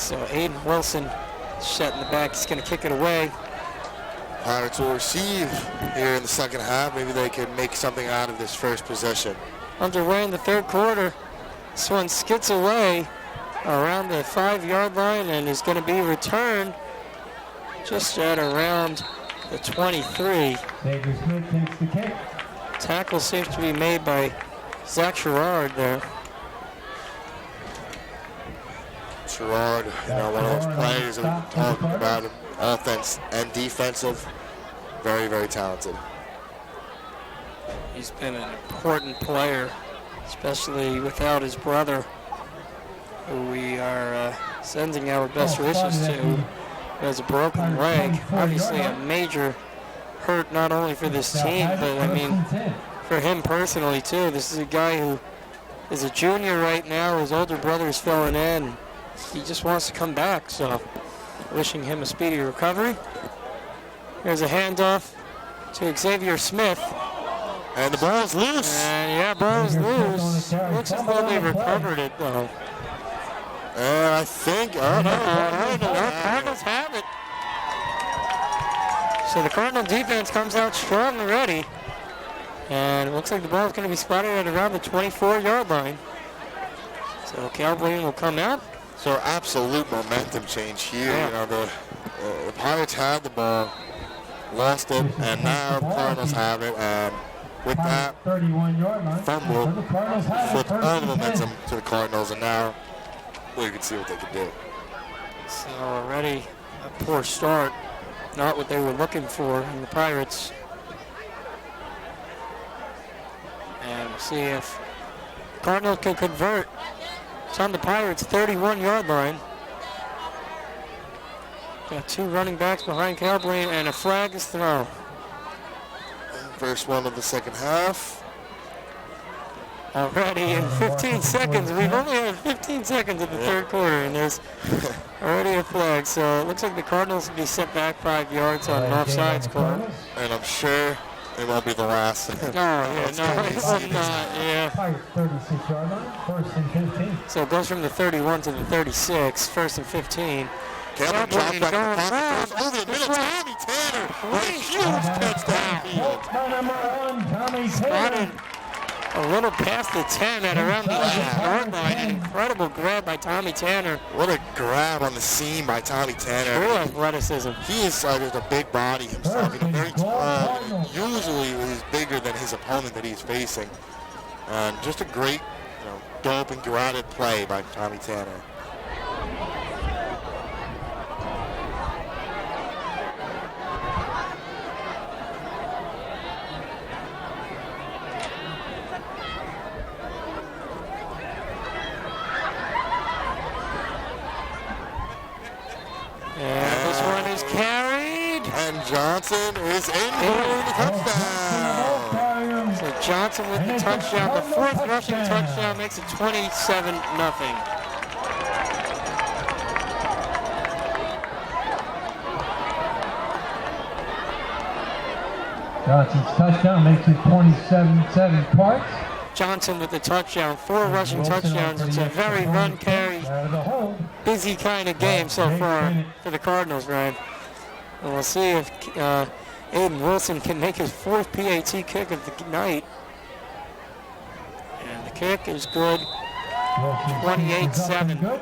So Aiden Wilson set in the back. He's going to kick it away. Pirates will receive here in the second half. Maybe they can make something out of this first possession. Underway in the third quarter. This one skids away around the 5-yard line and is going to be returned just at around the 23. Xavier Smith takes the kick. Tackle seems to be made by Zach Sherrard there. Sherrard, one of those players that we're talking about, offense and defensive, very, very talented. He's been an important player, especially without his brother, who we are sending our best wishes to, who has a broken leg. Obviously a major hurt not only for this team, but I mean for him personally too. This is a guy who is a junior right now. His older brother is filling in. He just wants to come back, so wishing him a speedy recovery. Here's a handoff to Xavier Smith. And the ball's loose. And yeah, ball's loose. Looks as though they recovered it though. I think, I don't know. Cardinals have it. So the Cardinal defense comes out strong already. And it looks like the ball is going to be spotted at around the 24-yard line. So Cowboy will come out. So absolute momentum change here. Yeah. The Pirates had the ball, lost it, and now the Cardinals have it. And with that 31-yard line, fumble, flipped all the momentum and to the Cardinals, and now we can see what they can do. So already a poor start. Not what they were looking for in the Pirates. And we'll see if Cardinals can convert. It's on the Pirates' 31-yard line. Got two running backs behind Cowboy, and a flag is thrown. First one of the second half. Already in 15 seconds. We've only had 15 seconds of the third quarter, and there's already a flag. So it looks like the Cardinals will be set back 5 yards on an offsides call. And I'm sure it won't be the last. No, it's not. Yeah. 36-yard line, first and 15. So it goes from the 31 to the 36, first and 15. Campbell drops back the pocket, goes over the middle. Tommy Tanner with a huge touchdown. Number 1, Tommy Spotted Tanner. a little past the 10 at around the 8-yard line. An incredible grab by Tommy Tanner. What a grab on the seam by Tommy Tanner. True athleticism. He is just a big body himself. He's very tall. Usually he's bigger than his opponent that he's facing. And just a great, dope and garroted play by Tommy Tanner. Johnson is in for the touchdown. So Johnson with the touchdown. The fourth rushing touchdown makes it 27-0. Johnson's touchdown makes it 27-7 Parks. Johnson with the touchdown. 4 rushing touchdowns. It's a very run-carry, busy kind of game so far for the Cardinals, Ryan. And we'll see if Aiden Wilson can make his 4th PAT kick of the night. And the kick is good. 28-7.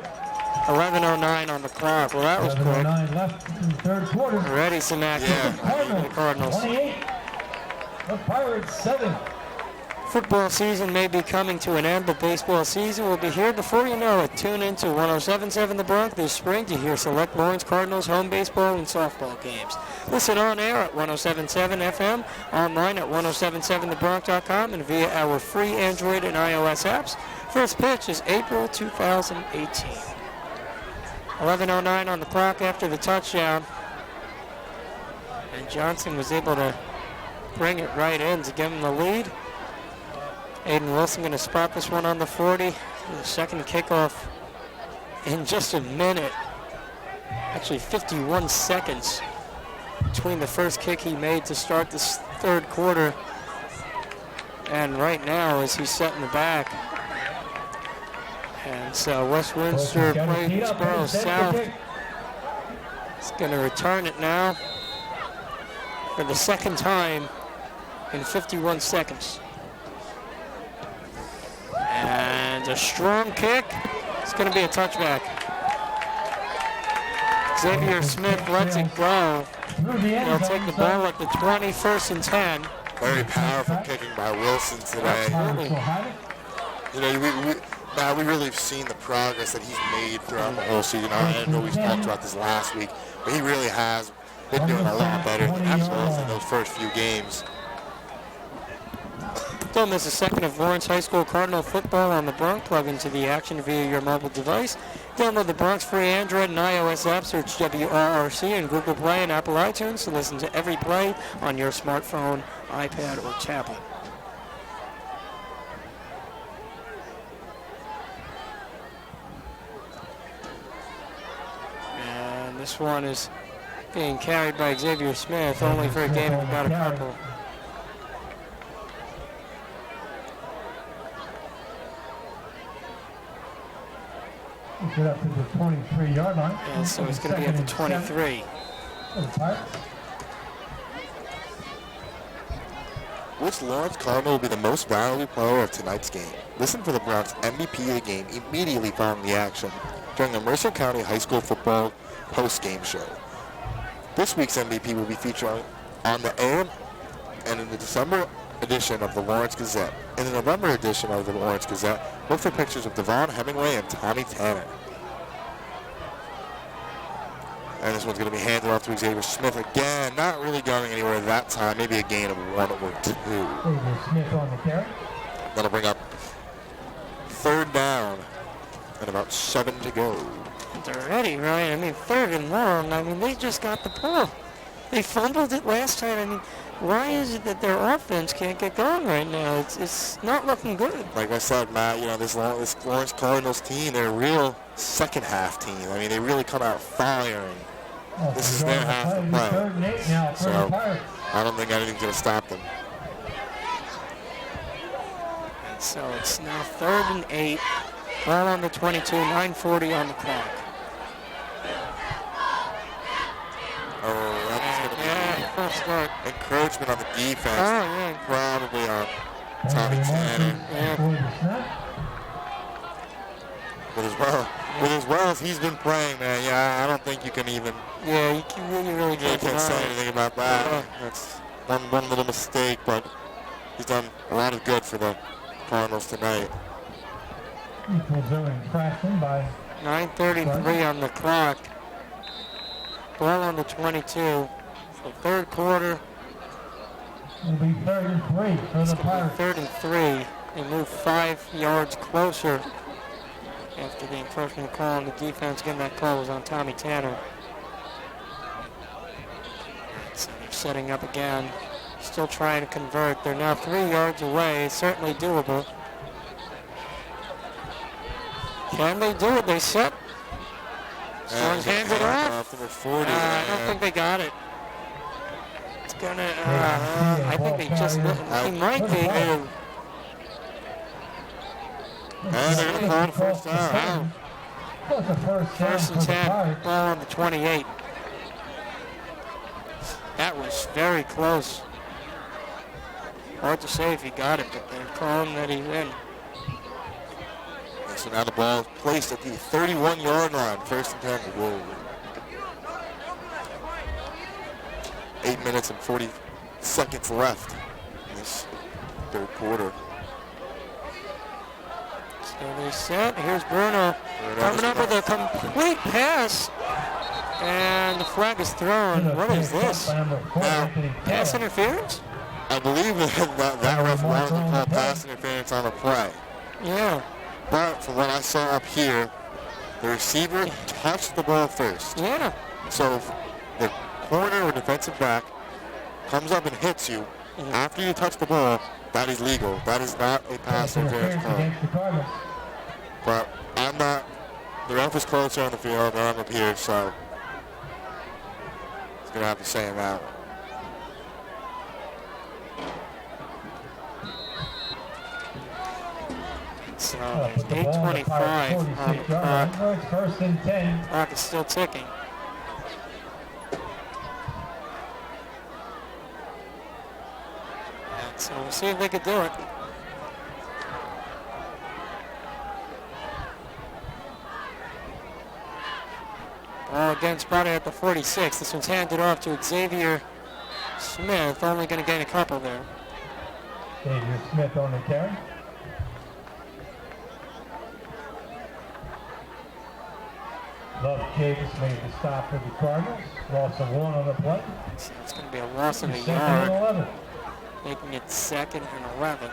11:09 on the clock. Well, that was quick. Left in the third quarter. Already some action for the Cardinals. 28. The Pirates 7. Football season may be coming to an end, but baseball season will be here before you know it. Tune in to 107.7 The Bronx this spring to hear select Lawrence Cardinals home baseball and softball games. Listen on air at 107.7 FM, online at 107.7thebronx.com, and via our free Android and iOS apps. First pitch is April 2018. 11:09 on the clock after the touchdown. And Johnson was able to bring it right in to give him the lead. Aiden Wilson going to spot this one on the 40. The second kickoff in just a minute. Actually 51 seconds between the first kick he made to start this third quarter. And right now as he's set in the back. And so West Windsor-Plainsboro South is going to return it now for the second time in 51 seconds. And a strong kick. It's going to be a touchback. Xavier Smith lets it go. They'll take the ball at the 20, 1st and 10. Very powerful kicking by Wilson today. You know, we really have seen the progress that he's made throughout the whole season. I know we talked about this last week, but he really has been doing a lot better than he was in those first few games. Don't miss a second of Lawrence High School Cardinal football on the Bronx. Plug into the action via your mobile device. Download the Bronx free Android and iOS app. Search WRRC in Google Play and Apple iTunes to listen to every play on your smartphone, iPad, or tablet. And this one is being carried by Xavier Smith, only for a gain of about a couple. Get up to the 23-yard line. And so it's going to be at the 23. Which Lawrence Cardinal will be the most valuable player of tonight's game? Listen for the Browns MVP of the game immediately following the action during the Mercer County High School football post-game show. This week's MVP will be featured on the AM and in the December edition of the Lawrence Gazette. In the November edition of the Lawrence Gazette, look for pictures of Devon Hemingway and Tommy Tanner. And this one's going to be handed off to Xavier Smith again. Not really going anywhere that time. Maybe a gain of 1 or 2. Xavier Smith on the carry. That'll bring up 3rd down and about 7 to go. They're ready, right? I mean, 3rd and long. I mean, they just got the ball. They fumbled it last time. I mean, why is it that their offense can't get going right now? It's not looking good. Like I said, Matt, you know, this Lawrence Cardinals team, they're a real second half team. I mean, they really come out firing. This is their half to play. So I don't think anything's going to stop them. And so it's now 3rd and 8. Ball on the 22, 9:40 on the clock. Oh, that's going to be encroachment on the defense. Oh, yeah. Probably on Tommy Tanner. Yeah. With as well as he's been playing, man, yeah, I don't think you can even. Yeah, you can really can't say anything about that. Yeah. That's one little mistake, but he's done a lot of good for the Cardinals tonight. Equals over crashing by 9:33 on the clock. Ball on the 22. So 3rd quarter. It'll be 3rd and 3 for the Pirates. 3rd and 3. They move 5 yards closer after the encroachment call on the defense. Again, that call was on Tommy Tanner. So they're setting up again. Still trying to convert. They're now 3 yards away. It's certainly doable. Can they do it? They set. Someone's hands it off. I don't think they got it. It's gonna. I think they just. He might be. And they're going to call the 1st down. 1st and 10. Ball on the 28. That was very close. Hard to say if he got it, but they're calling that he's in. So now the ball is placed at the 31-yard line. 1st and 10 to go. 8 minutes and 40 seconds left in this 3rd quarter. So they set. Here's Bruno coming up with a complete pass. And the flag is thrown. What is this? Now, pass interference? I believe that ref wanted to call pass interference on a play. Yeah. But from what I saw up here, the receiver touched the ball first. Yeah. So if the corner or defensive back comes up and hits you after you touch the ball, that is legal. That is not a pass interference call. But I'm not. The ref is closer on the field than I'm up here, so he's going to have to say him out. So Put the ball on the Pirates' 8:25 on the 46-yard clock. line. It's first and 10. Clock is still ticking. And so we'll see if they can do it. Ball again spotted at the 46. This one's handed off to Xavier Smith. Only going to gain a couple there. Xavier Smith on the carry. Love Davis made the stop for the Cardinals. Loss of 1 on the play. So it's going to be a loss of a Second and yard, 11. making it 2nd and 11.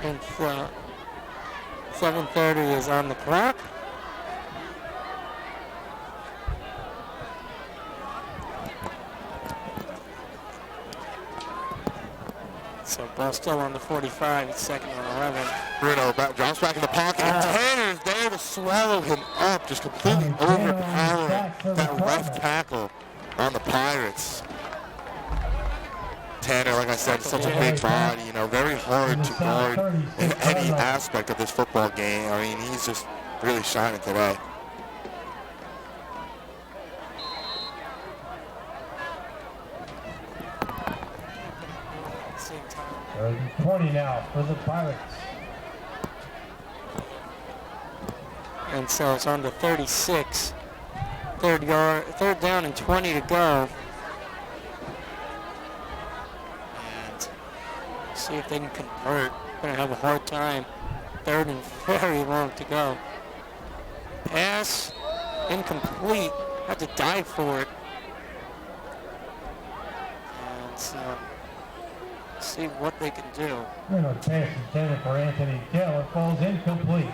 And 7:30 is on the clock. So ball still on the 45. It's 2nd and 11. Bruno drops back in the pocket, and Tanner's there to swallow him up, just completely overpowering that left tackle on the Pirates. Tanner, like I said, such a big body, you know, very hard to guard in any aspect of this football game. I mean, he's just really shining today. Same time. 20 now for the Pirates. And so it's on the 36. Third down and 20 to go. And see if they can convert. Gonna have a hard time. 3rd and very long to go. Pass incomplete. Had to dive for it. And so see what they can do. Bruno pass intended for Anthony Taylor falls incomplete.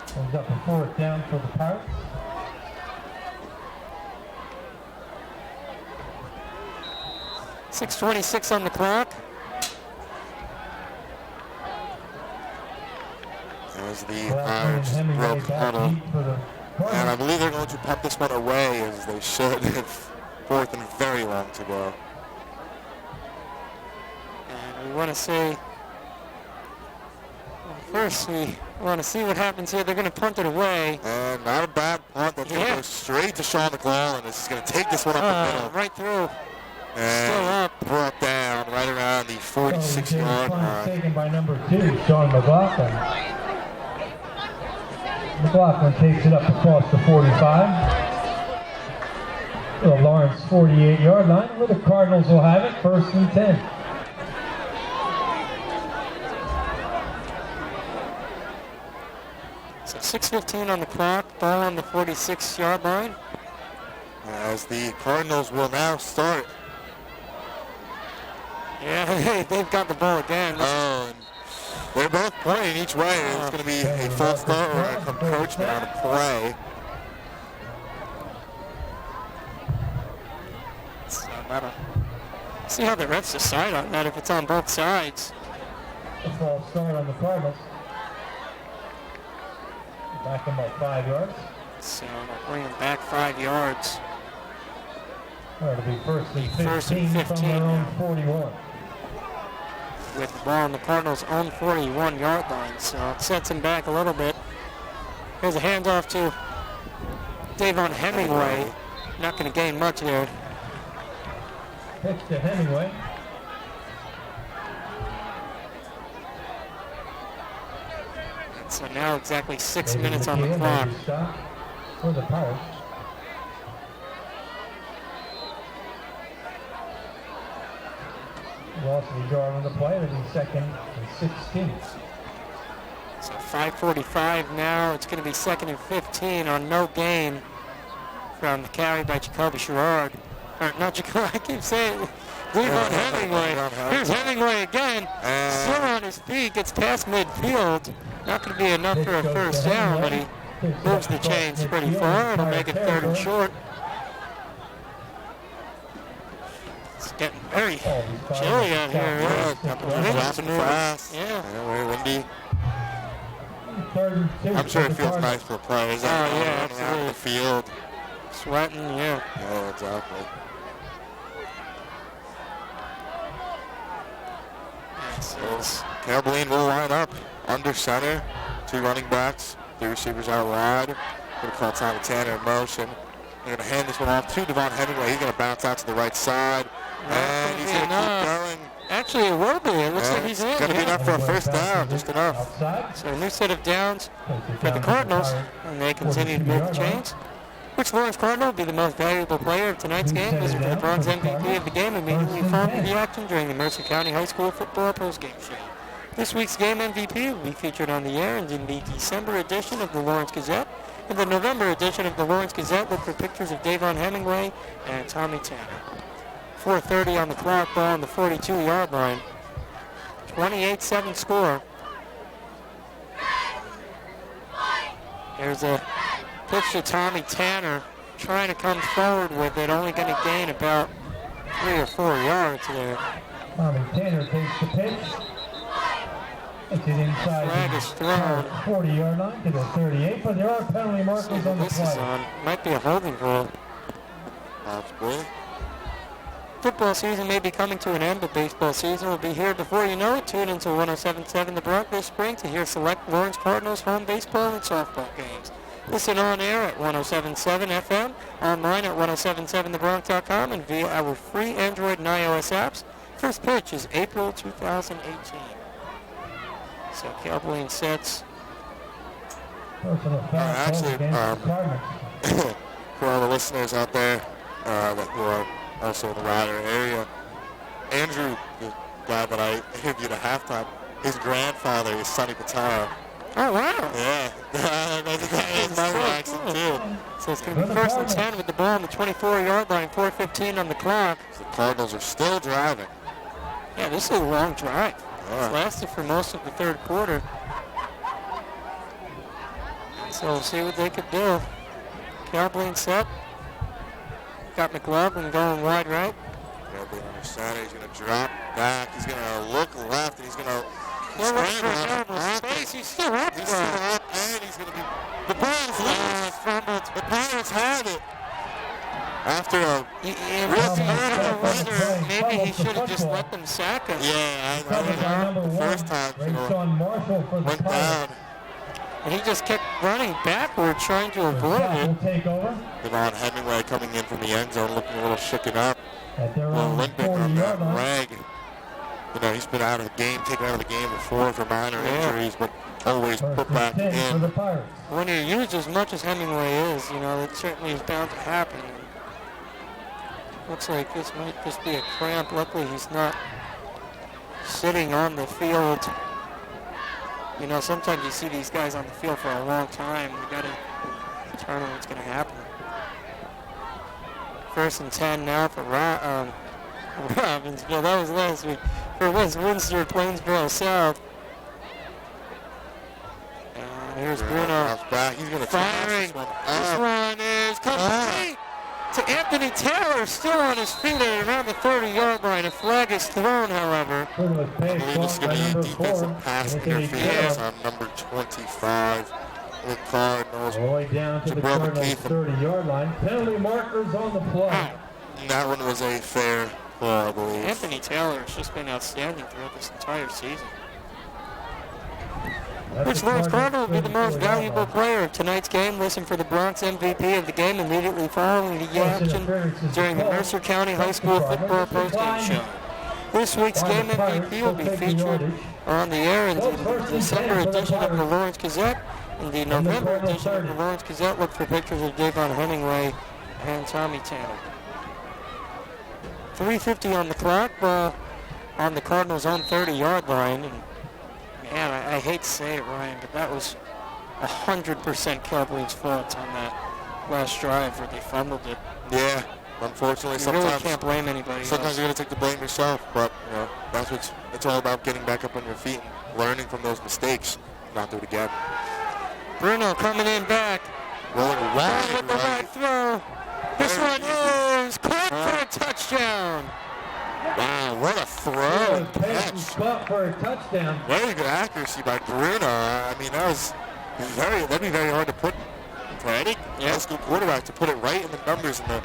Comes up a 4th down for the Pirates. .6:26 on the clock. As the Pirates broke huddle. And I believe they're going to pump this one away as they should. 4th and very long to go. And we want to say, well, first we want to see what happens here. They're going to punt it away. And not a bad punt. That's going to go straight to Sean McClellan. This is going to take this one up the middle. Right through. And Still up. brought down right around the 46-yard line. Taken by number 2, Sean McLaughlin. McLaughlin takes it up across the 45. The Lawrence 48-yard line, where the Cardinals will have it, 1st and 10. So 6:15 on the clock, ball on the 46-yard line. As the Cardinals will now start. Yeah, they've got the ball again. And they're both pointing each way. It's going to be a false start or a encroachment on a play. So see how the refs decide on that if it's on both sides. A false start on the Cardinals. Back them up 5 yards. So they'll bring them back 5 yards. It'll be 1st and 15, First and 15 from their own now. 41. With the ball on the Cardinals' own 41-yard line. So it sets him back a little bit. Here's a handoff to Davon Hemingway. Not going to gain much there. Pitch to Hemingway. So now exactly 6 minutes on the clock. Stop for the Pirates. Loss of a yard on the play. It'll be 2nd and 16. So 5:45 now. It's going to be 2nd and 15 on no gain from the carry by Jacoby Sherrard. Or not Jacoby, I keep saying Davon Hemingway. Here's Hemingway again. Still on his feet. Gets past midfield. Not going to be enough for a first down, but he moves the chains pretty far. It'll make it 3rd and short. It's getting very chilly out here. Fast. Yeah, very windy. third and 2. I'm sure it feels Cardinals. nice for players Oh, out yeah, running out in the field. Sweating, yeah. Yeah, exactly. So Caroline will line up under center. 2 running backs. 3 receivers out wide. Going to call Tommy Tanner in motion. They're going to hand this one off to Devon Hemingway. He's going to bounce out to the right side. And he's going to keep going. Actually, it will be. It looks like he's in. It's going to be enough for a first down, just enough. Outside. So a new set of downs for the Cardinals, and they continue to move the chains. Which Lawrence Cardinal will be the most valuable player of tonight's game? Listen for the Bronze MVP of the game immediately following the action during the Mercer County High School football postgame show. This week's game MVP will be featured on the air and in the December edition of the Lawrence Gazette. In the November edition of the Lawrence Gazette, look for pictures of Davon Hemingway and Tommy Tanner. 4:30 on the clock, ball on the 42-yard line. 28-7 score. There's a pitch to Tommy Tanner, trying to come forward with it, only going to gain about 3 or 4 yards there. Tommy Tanner takes the pitch. It's it inside Flag is thrown. 40-yard line to the 38, but there are penalty markers on the This is play. on. Might be a holding call. Possibly. Football season may be coming to an end, but baseball season will be here before you know it. Tune into 107.7 The Bronx this spring to hear select Lawrence Cardinals home baseball and softball games. Listen on air at 107.7 FM, online at 1077thebronx.com, and via our free Android and iOS apps. First pitch is April 2018. So Cowboy sets. Personal foul actually, against the Cardinals. for all the listeners out there who are also in the Rider area, Andrew, the guy that I interviewed at halftime, his grandfather is Sonny Patara. Oh, wow. Yeah, that's a guy in my accent too. So it's going to be first and 10 with the ball on the 24-yard line, 4:15 on the clock. The Cardinals are still driving. Yeah, this is a long drive. Yeah. It's lasted for most of the third quarter. So we'll see what they could do. Cowboy set. Got McLaughlin going wide right. Cowboy on center. He's going to drop back. He's going to look left, and he's going to Space. He's still up He's still up, and he's going to be. The Pirates lost. The Pirates had it. After a maybe he should have just let them sack him. Yeah, I know. The first time, went down. And he just kept running backward, trying to avoid it. Devon Hemingway coming in from the end zone, looking a little shooken up. A little limping 40 on that line. leg. You know, he's been out of the game, taken out of the game before for minor injuries, but always put back in. When you're used as much as Hemingway is, you know, it certainly is bound to happen. Looks like this might just be a cramp. Luckily, he's not sitting on the field. You know, sometimes you see these guys on the field for a long time. You got to determine what's going to happen. First and 10 now for Robbinsville. That was last week. For Windsor-Plainsboro South. Here's Bruno. He's going to firing. This one is complete to Anthony Taylor, still on his feet at around the 30-yard line. A flag is thrown, however. I believe this is going to be a defensive pass interference on number 25. The Cardinals. All the way down to the Cardinals' 30-yard line. Penalty markers on the play. And that one was a fair play, I believe. Anthony Taylor has just been outstanding throughout this entire season. Which Lawrence Cardinal will be the most valuable player of tonight's game? Listen for the Bronx MVP of the game immediately following the action during the Mercer County High School football postgame show. This week's game MVP will be featured on the air in the December edition of the Lawrence Gazette. In the November edition of the Lawrence Gazette, look for pictures of Davon Hemingway and Tommy Tanner. 3:50 on the clock, on the Cardinals' own 30-yard line. And man, I hate to say it, Ryan, but that was 100% Cowboys' fault on that last drive where they fumbled it. Yeah, unfortunately, You really can't blame anybody sometimes else. you got to take the blame yourself, but you know that's what it's all about: getting back up on your feet and learning from those mistakes, not do it again. Bruno coming in back. Rolling With wide, the right throw. This one is caught for a touchdown. Wow, what a throw! Catch. Caught for a touchdown. Very good accuracy by Bruno. I mean, that was That'd be very hard to put for any high school quarterback to put it right in the numbers in the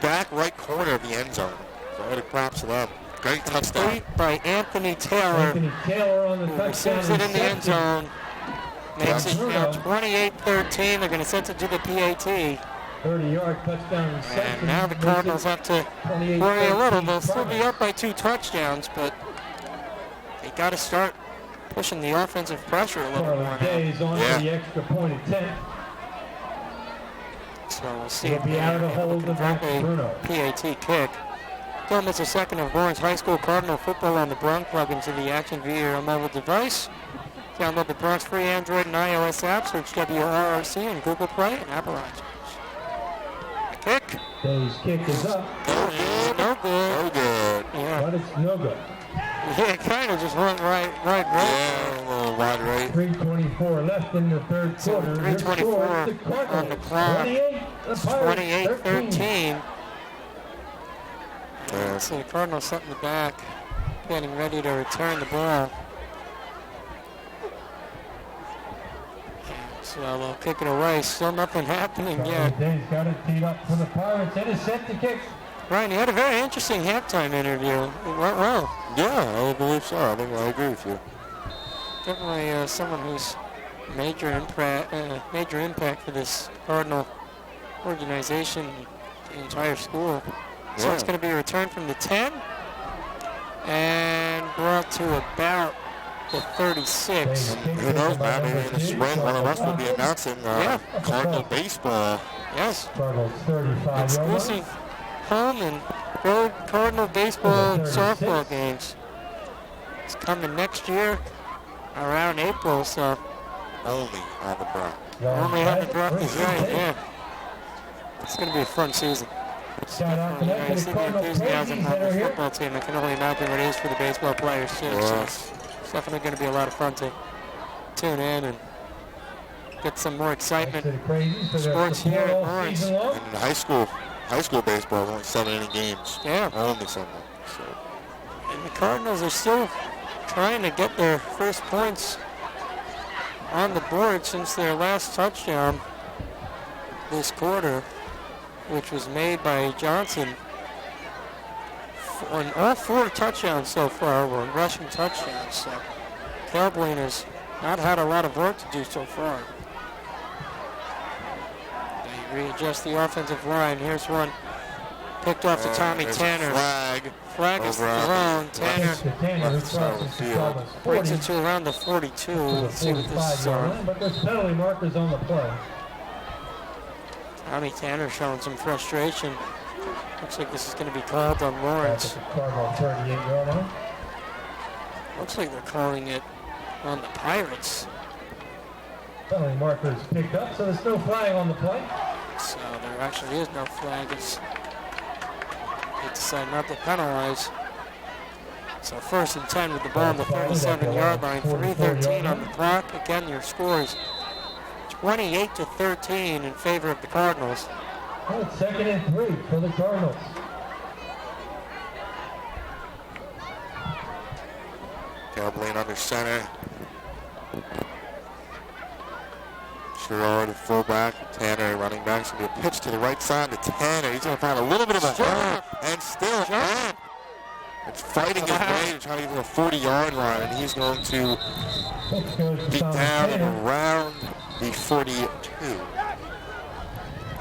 back right corner of the end zone. So really props to them. Great touchdown. Complete by Anthony Taylor. Anthony Taylor on the touchdown. Receives it in the end zone. Makes it now 28-13. They're going to send it to the PAT. 30-yard touchdown reception. And now the Cardinals have to worry a little. They'll still be up by 2 touchdowns, but they got to start pushing the offensive pressure a little more Days on for the extra point attempt. So we'll see He'll if be out of the hold of Max Bruno. PAT kick. Film is a second of Lawrence High School Cardinal football on the Bronx. Plug into the action via your mobile device. Download the Bronx free Android and iOS app. Search WRRC in Google Play and Apple iTunes. Kick. Day's kick is up. No good. No good. Yeah. But it's no good. Yeah, it kind of just went right. Yeah, a little wide right. 3:24 left in the third quarter. 3:24 on the clock. 28-13. So the Cardinals set in the back, getting ready to return the ball. So they'll kick it away. Still nothing happening yet. Day's got it teed up for the Pirates. And is set to kick. Ryan, you had a very interesting halftime interview. It went well. Yeah, I believe so. I agree with you. Definitely someone who's major impact for this Cardinal organization, the entire school. So it's going to be a return from the 10 and brought to about the 36. Who knows, man? Maybe in the spring, one of us will be announcing Cardinal baseball. Yes. Cardinals 35 exclusive home and road Cardinal baseball and softball games. It's coming next year around April, so. Only on the Bronx. Only on the Bronx, right, yeah. It's going to be a fun season. Shout out to You see the enthusiasm of the football team. I can only imagine what it is for the baseball players, too. So it's definitely going to be a lot of fun to tune in and get some more excitement. Sports here at Lawrence. And high school baseball, only 7 inning games. Yeah. Only 7. So. And the Cardinals are still trying to get their first points on the board since their last touchdown this quarter, which was made by Johnson. On all 4 touchdowns so far were rushing touchdowns. So Calblane has not had a lot of work to do so far. They readjust the offensive line. Here's one picked off to Tommy Tanner. Flag is thrown. Tanner brings it to around the 42. Let's see what this is on. But there's penalty markers on the play. Tommy Tanner showing some frustration. Looks like this is going to be called on Lawrence. Looks like they're calling it on the Pirates. Penalty markers picked up, so there's no flag on the play. So there actually is no flag. They decide not to penalize. So 1st and 10 with the ball on the 37-yard line. 3:13 on the clock. Again, your score is 28-13 in favor of the Cardinals. Well, it's 2nd and 3 for the Cardinals. Calblane under center. Sherrod at fullback. Tanner running back. It's going to be a pitch to the right side to Tanner. He's going to find a little bit of a hole. And still, it's fighting his way to try to get to the 40-yard line. And he's going to be down and around the 42.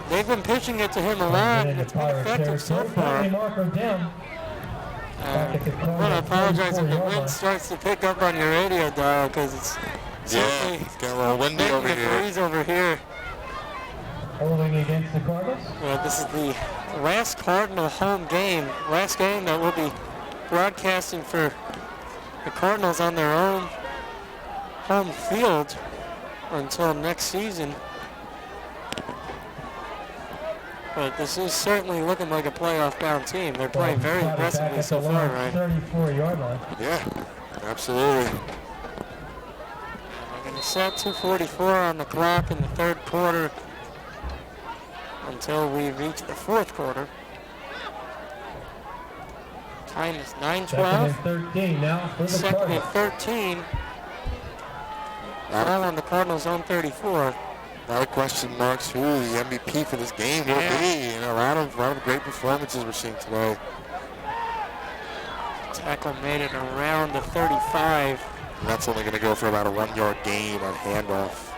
They've been pitching it to him a lot, and it's been effective so far. I want to apologize if the wind starts to pick up on your radio dial, because it's getting a little windy over here. Breeze over here. Holding against the Cardinals. Well, this is the last Cardinal home game, last game that we'll be broadcasting for the Cardinals on their own home field until next season. But this is certainly looking like a playoff-bound team. They're playing very aggressively so far, right? 34-yard line. Yeah, absolutely. We're going to set 2:44 on the clock in the 3rd quarter until we reach the 4th quarter. Time is 9:12. 2nd and 13 now for the Cardinals. 2nd and 13. Ball on the Cardinals' own 34. A lot of question marks who the MVP for this game will be. And a lot of great performances we're seeing today. Tackle made it around the 35. And that's only going to go for about a 1-yard gain on handoff.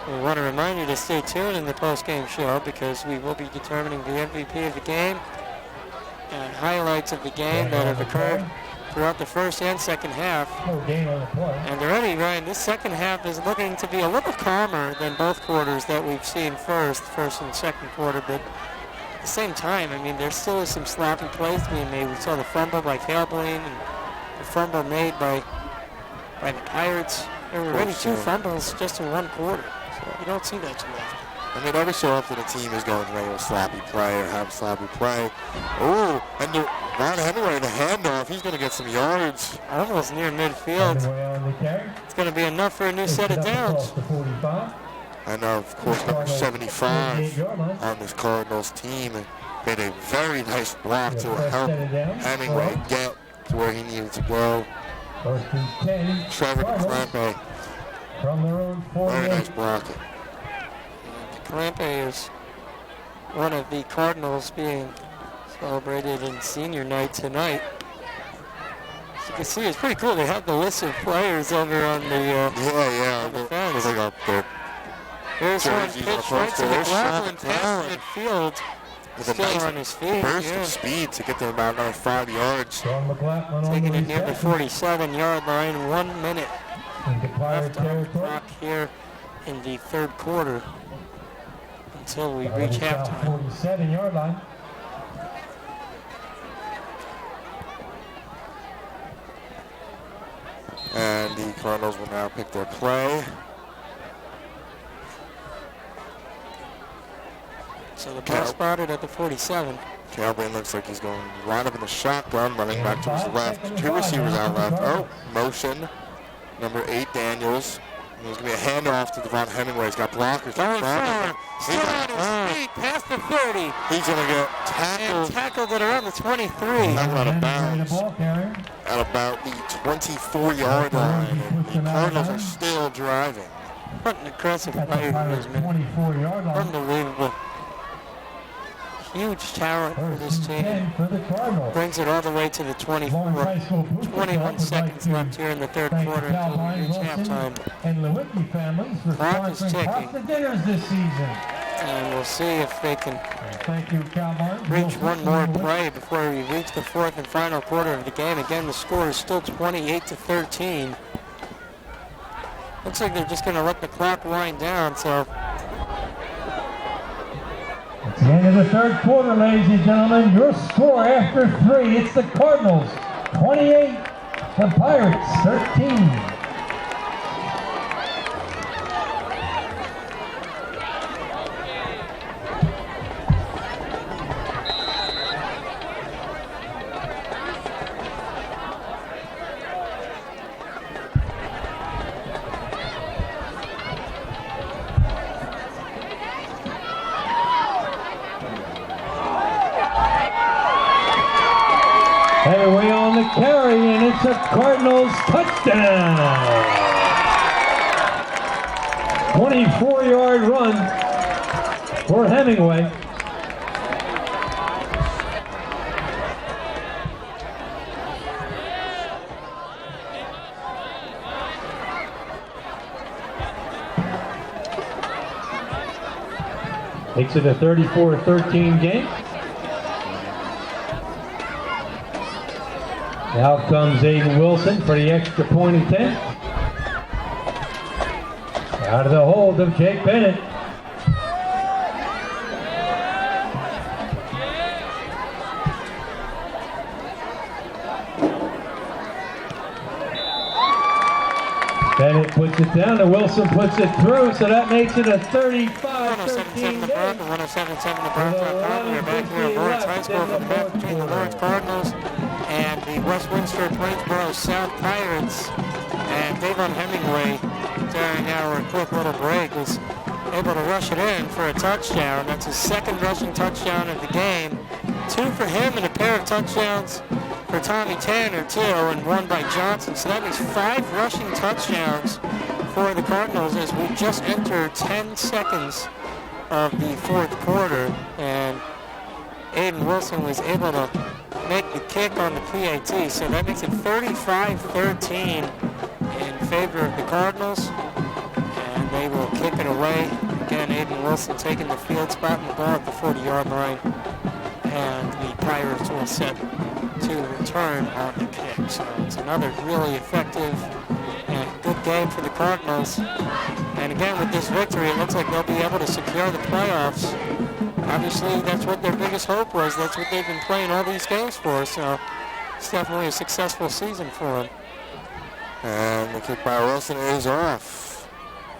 We want to remind you to stay tuned in the post-game show because we will be determining the MVP of the game and highlights of the game that have occurred throughout the first and second half. And already, Ryan, this second half is looking to be a little calmer than both quarters that we've seen first and second quarter. But at the same time, I mean, there still is some sloppy plays being made. We saw the fumble by Calbleen and the fumble made by the Pirates. There were already 2 fumbles just in 1 quarter. So you don't see that too often. I mean, every so often a team is going to make a sloppy play or have sloppy play. Oh, and Ron Hemingway, the handoff, he's going to get some yards. Almost near midfield. It's going to be enough for a new set of downs. And of course, number 75 on this Cardinals team made a very nice block to help Hemingway get to where he needed to go. Trevor Clampe, very nice blocking. Clampe is one of the Cardinals being celebrated in senior night tonight. As you can see, it's pretty cool. They have the list of players over on the the fence. They got their Here's one jerseys pitch right to the Blackland past midfield. with a Still nice on his feet. burst of speed to get them about another 5 yards. Taking it near the 47-yard line. 1 minute left on the clock here in the third quarter until we reach halftime. 47-yard line. And the Cardinals will now pick their play. So the ball spotted at the 47. Calvin looks like he's going to line up in the shotgun, running back to his left. 2 receivers out left. Oh, motion. Number 8, Daniels. There's going to be a handoff to Devon Hemingway. He's got blockers. Going forward. Still on his feet, past the 30. He's going to get And tackled at around the 23. out of bounds at about the 24-yard line. And the Cardinals are still driving. What an aggressive play movement. 24-yard line. Unbelievable. Huge talent for this First and team. 10 for the Cardinals. Brings it all the way to the 24. Lawrence High School Booster 21 Club would seconds like left to here in the third thank quarter the until we Calvin reach Wilson halftime. and Lewicki families for Clock is sponsoring ticking. pasta dinners this season. And we'll see if they can Thank you, Calvin. reach one more play before we reach the fourth and final quarter of the game. Again, the score is still 28-13. Looks like they're just going to let the clock wind down, so It's the end of the third quarter, ladies and gentlemen. Your score after 3, it's the Cardinals 28, the Pirates 13. Hemingway on the carry, and it's a Cardinals touchdown. 24-yard run for Hemingway. Makes it a 34-13 game. Now comes Aiden Wilson for the extra point attempt. Out of the hold of Jake Bennett. Bennett puts it down and Wilson puts it through, so that makes it a 35-13 game. 107-7 the Broncos. We're back here at Lawrence High School for the match between the Lawrence Cardinals and the West Windsor-Plainsboro South Pirates. And Davon Hemingway, during our quick little break, was able to rush it in for a touchdown. That's his second rushing touchdown of the game. 2 for him and a pair of touchdowns for Tommy Tanner, too, and 1 by Johnson. So that means 5 rushing touchdowns for the Cardinals as we just entered 10 seconds of the fourth quarter, and Aiden Wilson was able to make the kick on the PAT, so that makes it 35-13 in favor of the Cardinals, and they will kick it away. Again, Aiden Wilson taking the field spot in the ball at the 40-yard line, and the Pirates will set to return on the kick. So it's another really effective and good game for the Cardinals. And again, with this victory, it looks like they'll be able to secure the playoffs. Obviously, that's what their biggest hope was. That's what they've been playing all these games for. So it's definitely a successful season for them. And the kick by Wilson is off.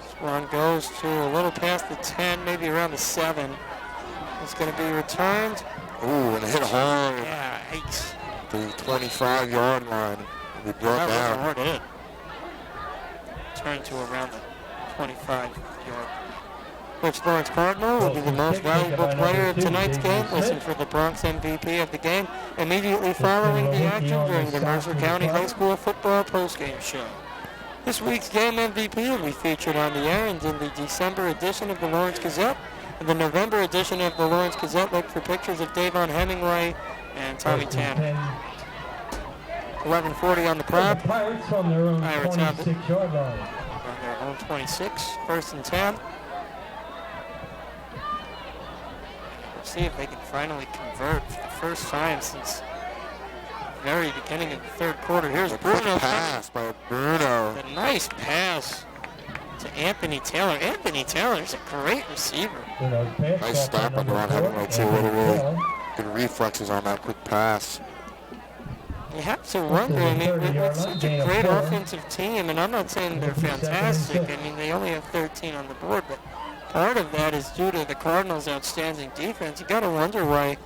This one goes to a little past the 10, maybe around the 7. It's going to be returned. Ooh, and hit hard. Yeah, yikes. The 25-yard line. We brought That was a down. hard hit. Turned to around the 25-yard. Which Lawrence Cardinal will be the most valuable player of tonight's game. Listen for the Bronx MVP of the game immediately following the action during the Mercer County High School football postgame show. This week's game MVP will be featured on the air and in the December edition of the Lawrence Gazette. In the November edition of the Lawrence Gazette, look for pictures of Davon Hemingway and Tommy Tanner. 11:40 on the clock. Pirates on their own Pirates have it. 26-yard line. On their own 26, 1st and 10. Let's see if they can finally convert for the first time since the very beginning of the third quarter. Here's A Bruno. quick pass by Bruno. A nice pass to Anthony Taylor. Anthony Taylor is a great receiver. Nice stop on Ron Hemingway, too. What a really good reflexes on that quick pass. You have to wonder, I mean, with such a great offensive team, and I'm not saying they're fantastic, I mean, they only have 13 on the board, but part of that is due to the Cardinals' outstanding defense. You got to wonder why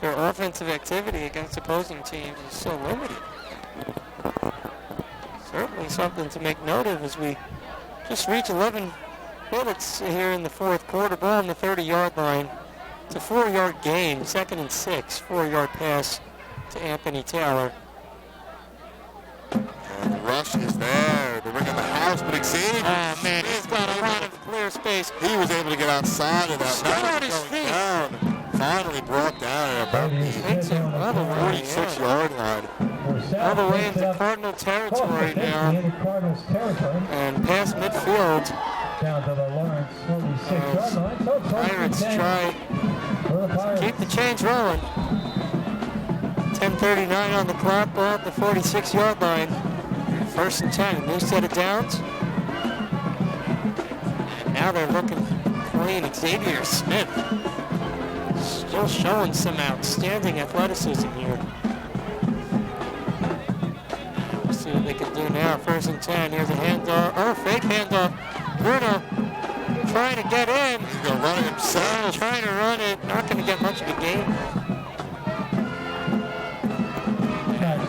their offensive activity against opposing teams is so limited. Certainly something to make note of as we just reach 11 minutes here in the fourth quarter. Ball on the 30-yard line. It's a 4-yard gain, 2nd and 6, 4-yard pass to Anthony Taylor. And the rush is there. They're bringing the house, but Xavier. Oh, man, he's got a lot of clear space. He was able to get outside of that. Still Now on he's his going feet. down. Finally brought down at about Takes the it all the way, 46-yard line. all the way into Cardinal territory now. And past midfield. Down to the Lawrence 46-yard line. So Pirates try to keep the chains rolling. 10:39 on the clock, ball at the 46-yard line. 1st and 10, new set of downs. And now they're looking clean. Xavier Smith still showing some outstanding athleticism here. We'll see what they can do now. 1st and 10, here's a handoff. Oh, fake handoff. Bruno trying to get in. He's going to run it himself. Trying to run it, not going to get much of a gain.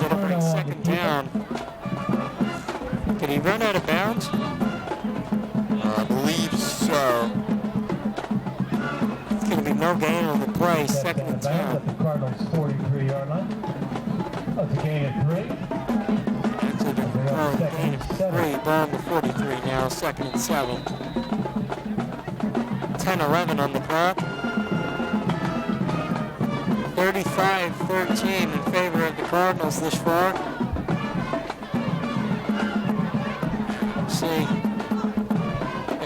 It'll bring 2nd down. Did he run out of bounds? I believe so. It's going to be no gain on the play, 2nd and 10. At the Cardinals 43-yard line. That's a gain of 3. That's a gain of 3. Ball on the 43 now, 2nd and 7. 10-11 on the clock. 35-13 in favor of the Cardinals this far. Let's see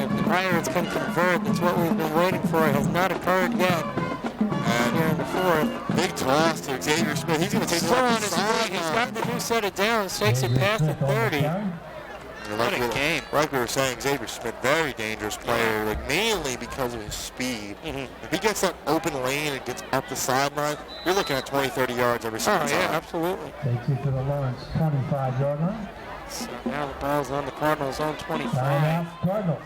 if the Pirates can convert. That's what we've been waiting for. It has not occurred yet. And here in the fourth. Big toss to Xavier Smith. He's going to take Still it on off the his feet. He's sideline. got the new set of downs. Takes it past the 30. What a game. Like we were saying, Xavier Smith, very dangerous player, like mainly because of his speed. If he gets that open lane and gets up the sideline, you're looking at 20, 30 yards every single Oh, time. yeah, absolutely. Takes it to the Lawrence 25-yard line. So now the ball's on the Cardinals' own 25. Timeout Cardinals.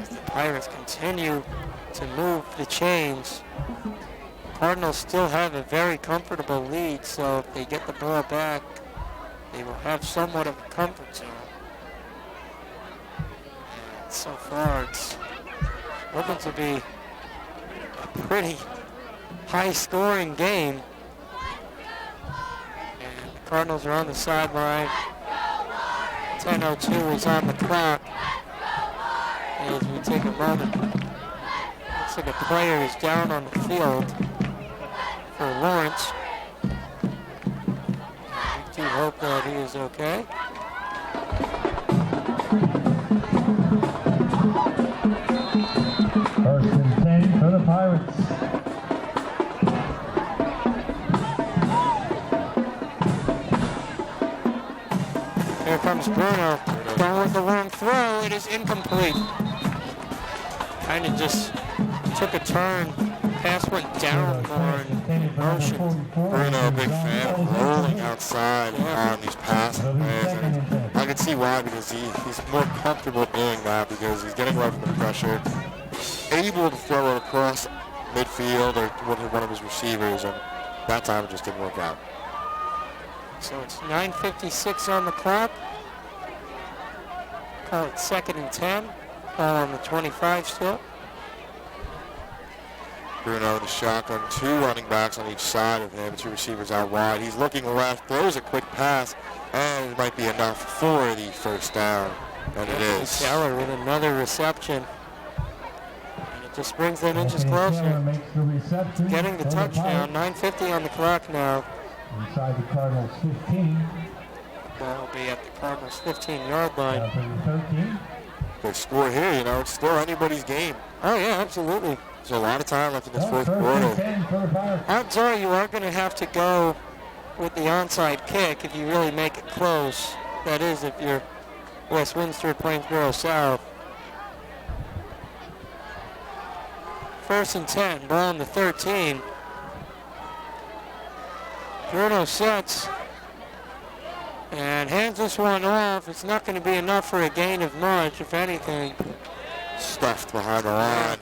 As the Pirates continue to move the chains, Cardinals still have a very comfortable lead, so if they get the ball back, they will have somewhat of a comfort zone. And so far, it's looking to be a pretty high-scoring game. And the Cardinals are on the sideline. 10:02 is on the clock. As we take a moment. Looks like a player is down on the field for Lawrence. We do hope that he is okay. First and 10 for the Pirates. Here comes Bruno. Going with the long throw. It is incomplete. Kind of just took a turn. Pass went down more in motion. Bruno, a big fan of rolling outside on these pass plays. And I can see why, because he's more comfortable doing that because he's getting away from the pressure, able to throw it across midfield or one of his receivers, and that time it just didn't work out. So it's 9:56 on the clock. Call it 2nd and 10. Ball on the 25 still. Bruno in the shotgun, 2 running backs on each side of him, 2 receivers out wide. He's looking left, throws a quick pass, and it might be enough for the first down. And it is. Taylor with another reception. And it just brings them inches closer. Getting the touchdown. 9:50 on the clock now. Inside the Cardinals 15. That'll be at the Cardinals 15-yard line. 13. They score here, it's still anybody's game. Oh, yeah, absolutely. There's a lot of time left in this fourth quarter. Odds are you are going to have to go with the onside kick if you really make it close. That is, if you're West Windsor-Plainsboro South. 1st and 10, ball on the 13. Bruno sets and hands this one off. It's not going to be enough for a gain of much, if anything. Stuffed behind the line.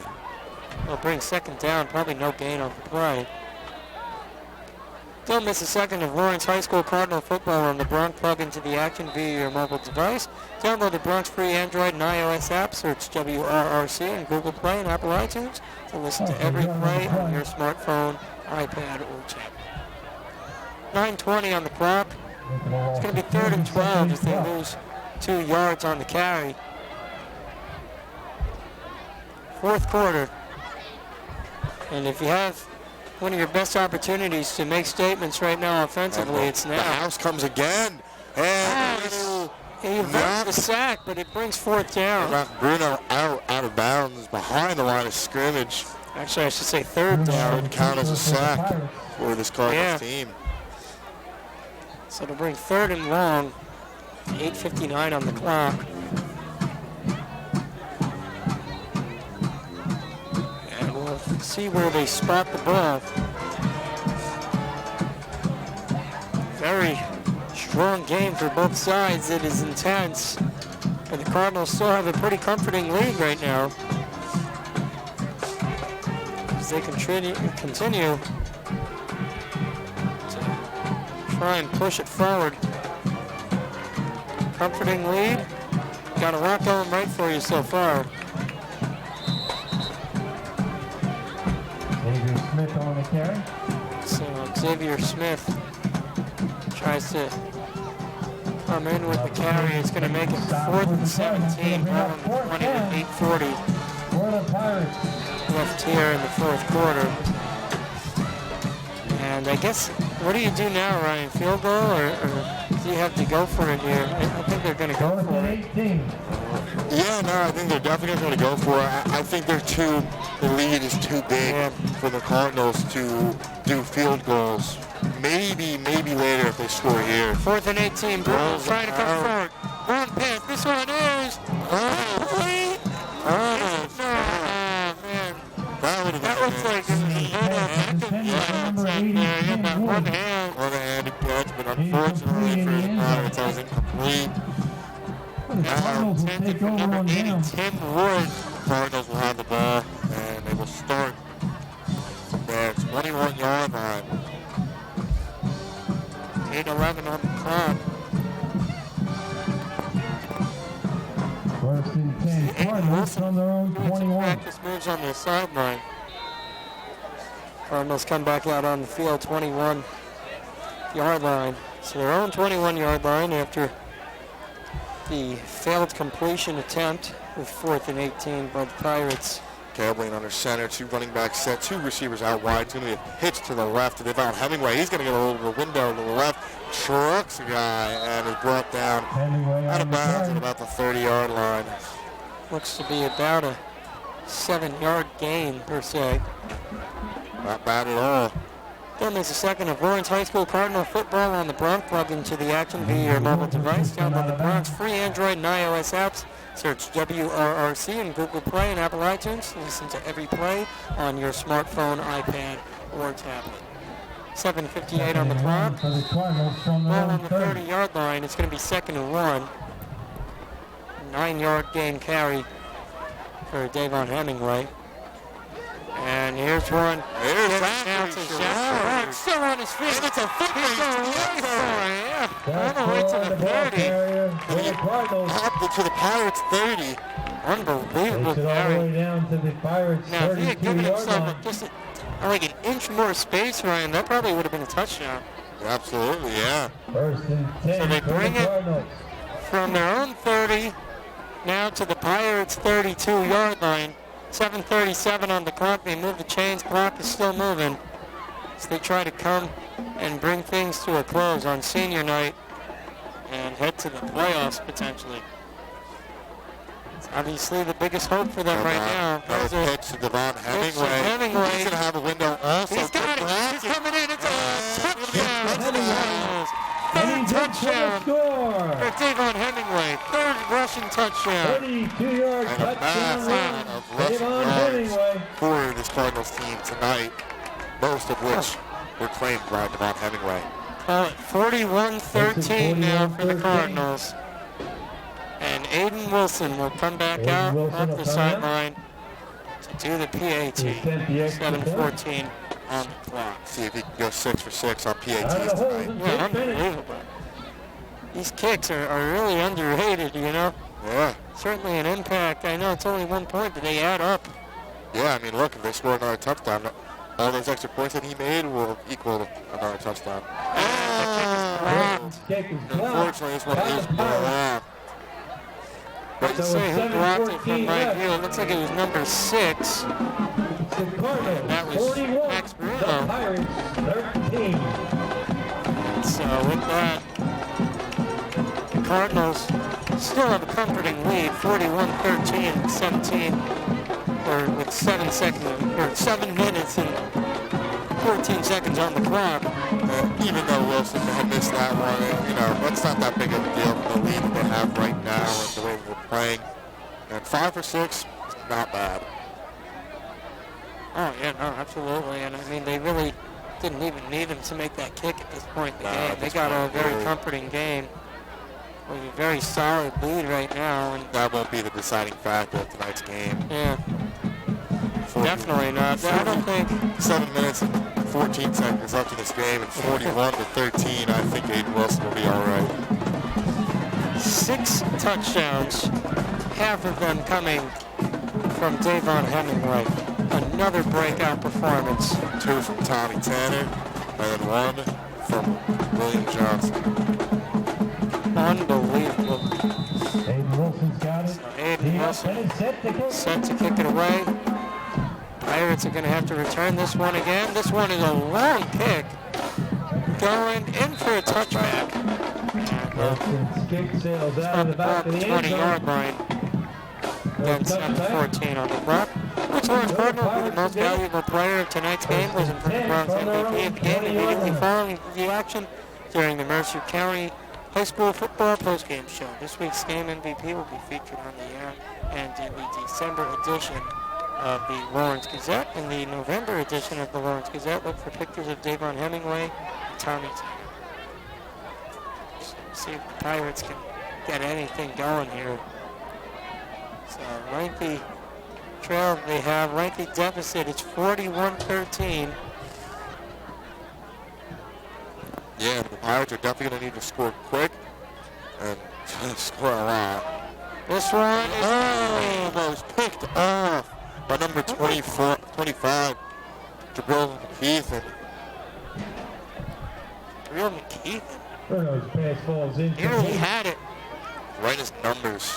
Will bring 2nd down, probably no gain on the play. Don't miss a second of Lawrence High School Cardinal football on the Bronx. Plug into the action via your mobile device. Download the Bronx free Android and iOS app. Search WRRC in Google Play and Apple iTunes to listen to every play on your smartphone, iPad, or tablet. 9:20 on the clock. It's going to be 3rd and 12 as they lose 2 yards on the carry. 4th quarter. And if you have one of your best opportunities to make statements right now offensively, it's now. The house comes again. And he avoids the sack, but it brings 4th down. Knocked Bruno out of bounds behind the line of scrimmage. Actually, I should say 3rd down. Should count as a sack for this Cardinals team. So it'll bring 3rd and long. 8:59 on the clock. And we'll see where they spot the ball. Very strong game for both sides. It is intense. But the Cardinals still have a pretty comforting lead right now. As they continue to try and push it forward. Comforting lead. Got a lot going right for you so far. Xavier Smith on the carry. So Xavier Smith tries to come in with the carry. It's going to make it 4th and 17. Ball on the 20 with 8:40 For the Pirates. left here in the 4th quarter. And I guess, what do you do now, Ryan? Field goal, or do you have to go for it here? I think they're going to go for it. 18. Yeah, no, I think they're definitely going to go for it. I think the lead is too big for the Cardinals to do field goals. Maybe later if they score here. 4th and 18, Bruno's trying to come forward. Long pass, this one is complete. Man. That looks like one-handed catch, but unfortunately for the Pirates, that was incomplete. Now intended for number 80, Tim Wood. Cardinals will have the ball, and they will start from their 21-yard line. 8:11 on the clock. 1st and 10. Cardinals on their own 21. Practice moves on the sideline. Cardinals come back out on the field, 21-yard line. So their own 21-yard line after the failed completion attempt with 4th and 18 by the Pirates. Gambling under center, 2 running backs set, 2 receivers out wide. It's going to be a pitch to the left to Devon Hemingway. He's going to get a little window to the left, trucks a guy, and is brought down out of bounds at about the 30-yard line. Looks to be about a 7-yard gain, per se. Not bad at all. Then there's a second of Lawrence High School Cardinal football on the Bronx. Plug into the action via your mobile device. Download the Bronx free Android and iOS apps. Search WRRC in Google Play and Apple iTunes. Listen to every play on your smartphone, iPad, or tablet. 7:58 on the clock. Ball on the 30-yard line. It's going to be 2nd and 1. 9-yard gain carry for Davon Hemingway. And here's one. Here's Zachary. Still on his feet. It's a foot race. All the way to the 30. Up to the Pirates 30. Unbelievable carry. Down to the Pirates. Now, if he had given himself just like an inch more space, Ryan, that probably would have been a touchdown. Absolutely, yeah. 1st and 10. So they bring it from their own 30 now to the Pirates' 32-yard line. 7:37 on the clock. They move the chains. Clock is still moving. So they try to come and bring things to a close on senior night and head to the playoffs potentially. It's obviously the biggest hope for them right now. That was a pitch to Devon Hemingway. He's going to have a window also. He's got it. He's coming in. It's a touchdown. Third touchdown for Davon Hemingway. 3rd rushing touchdown. 32-yard And a massive of rushing yards for this Cardinals team tonight, most of which were claimed by Devon Hemingway. Call it 41-13 now for the Cardinals. And Aiden Wilson will come back out off the sideline to do the PAT. 7:14 on the clock. See if he can go 6 for 6 on PATs tonight. Yeah, unbelievable. These kicks are really underrated, you know? Yeah. Certainly an impact. I know it's only 1 point, but they add up. Yeah, I mean, look, if they score another touchdown, all those extra points that he made will equal another touchdown. Unfortunately, this one is blown. But you say who blocked it from right here? It looks like it was number 6. That was Max Bruno. So with that, the Cardinals still have a comforting lead, 41-13, 17, or with 7 minutes and 14 seconds on the clock. Even though Wilson had missed that one, you know, that's not that big of a deal for the lead that they have right now and the way we're playing. And 5 for 6 is not bad. Oh, yeah, no, absolutely. And, I mean, they really didn't even need him to make that kick at this point in the game. They got a very comforting game with a very solid lead right now. And that won't be the deciding factor of tonight's game. Yeah. Definitely not. I don't think 7 minutes and 14 seconds left in this game, and 41-13. I think Aiden Wilson will be all right. 6 touchdowns, half of them coming from Davon Hemingway. Another breakout performance. 2 from Tommy Tanner, and then 1 from William Johnson. Unbelievable. Aiden Wilson's got it. So Aiden Wilson set to kick it away. Pirates are going to have to return this one again. This one is a long kick. Going in for a touchback. Wilson's kick sails out of the back of the 20-yard line. Then 7:14 on the clock. Which Lawrence Cardinal will be the most valuable player of tonight's game? Wasn't from the Bronx MVP of the game immediately following the action during the Mercer County High School football postgame show. This week's game MVP will be featured on the air and in the December edition of the Lawrence Gazette. In the November edition of the Lawrence Gazette, look for pictures of Davon Hemingway and Tommy Tanner. See if the Pirates can get anything going here. So lengthy trail they have, lengthy deficit. It's 41-13. Yeah, the Pirates are definitely going to need to score quick and score a lot. This one is that was picked off by number 25, Jabril McKeithen. Jabril McKeithen. Bruno's pass falls in. He really had it. right as numbers.